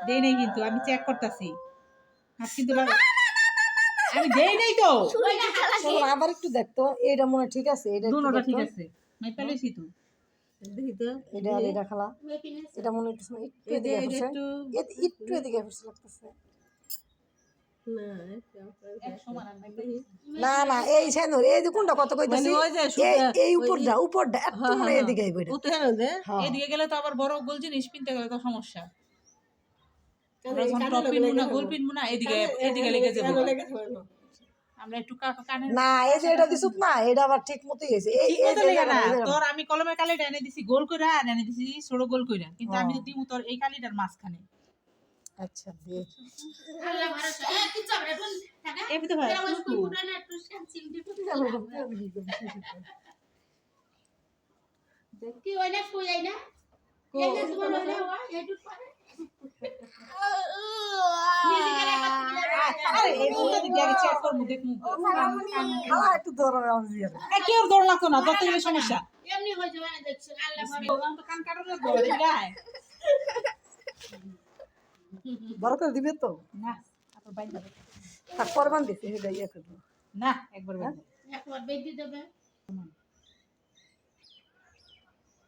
দেই নাই কিন্তু আমি চেক করতেছি কিন্তু আমি দেই নাই তো আবার একটু দেখতো এটা মনে ঠিক আছে এটা দুটোটা ঠিক আছে আমি পেলেছি তো দেখি তো এটা খালা এটা মনে হচ্ছে একটু এদিকে লাগতেছে না না এই সেনুর এই যে কোনটা কত কইতাছি এই উপরটা একটু মনে এদিকে আইবো এটা এদিকে গেলে তো আবার বড় গোল জিনিস কিনতে গেলে তো সমস্যা টপ পিনবো না গোল পিনবো না এদিকে লেগে যাবে আমরা একটু কানে না এই যে এটা দিছুত না এটা আবার ঠিক মতই হইছে এই না তোর আমি কলমের কালিটা এনে দিছি গোল কইরা এনে দিছি ছোট গোল কইরা কিন্তু আমি তো দিমু তোর এই কালিটার মাঝখানে আচ্ছা দে আল্লাহ ভরসা কি চাবড়া ঢুল টাকা এই তো ভাই ওই কুকুরা না একটু শান্তি দেখি ওই না কই আই না এই যে তোমার ওই একটু পারে আরে এই মুখটা দিয়ে আগে চেক করব দেখমু খালা একটু দৌড়াবে আমি কি ওর দৌড় লাগতো না তত কি সমস্যা এমনি হই যাবে না দেখছেন আল্লাহ ভরসা তো কান কাটো না দৌড় দিলাই বড় করে দিবে তো না আপনি বাইরে থাক পরমান দিতে এটা ইয়া করব না একবার বাইরে একবার বেঁধে দেবে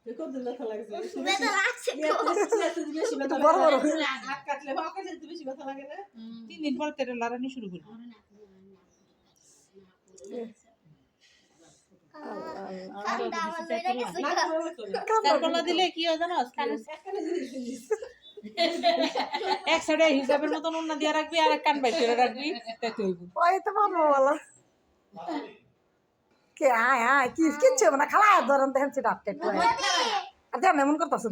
দেখো দিলে খেলা লাগছে বেদা লাগছে তো বড় বড় হাত কাটলে বা কাছে বেশি ব্যথা লাগে না 3 দিন পর তেরে লড়ানি শুরু করি কান্না দিলে কি হয় জানো এক সাইডে হিসাবের মতন অন্য দিয়ে রাখবি আর এক কান বাইর করে রাখবি তাই তো হইব ওই তো মারবো বলা কে আয় কি কিচ্ছু না খালা ধরেন দেখেন সেটা আটকে আর দেন এমন করতেছ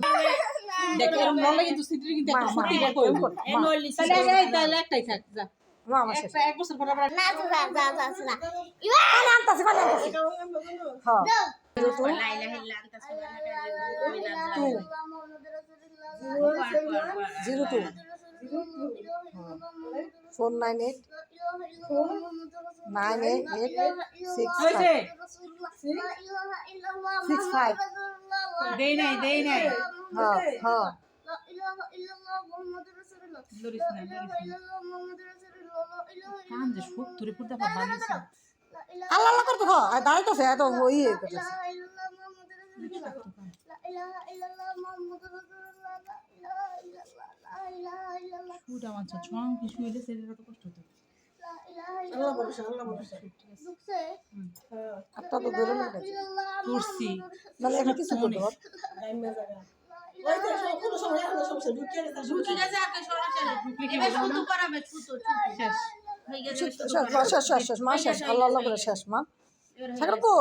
দেখ এরকম নলে কিন্তু সিটি কিন্তু একটা সত্যি বের করব এই নলি তাহলে একটাই থাক যা মা আমার শেষ এক বছর পর আবার না যা পানি আনতাছি হ্যাঁ লা ইলাহা ইল্লা আনতা সুবহানাকা 02 498 988 65 দেই নাই হ্যাঁ হ্যাঁ লরিস না কান যে সব তোরে পুরো দাবা বানিয়েছে আল্লাহ আল্লাহ করতে থাক আর দাঁড়াইতেছে এত ওই করতেছে শুটা মাছ ছং কি শুইলে সেটা তো কষ্ট হতো আল্লাহ ভরসা আত্মা তো দূরে লাগে তুরসি মানে এটা কিছু করতে হবে ওই তো কোনো সময় আর সমস্যা ঢুকিয়ে গেছে ঢুকে গেছে আর সরা চলে এবার শুধু করাবে ছুতো শেষ হয়ে গেছে শেষ মা শেষ আল্লাহ আল্লাহ করে শেষ মা ছাড়ো তো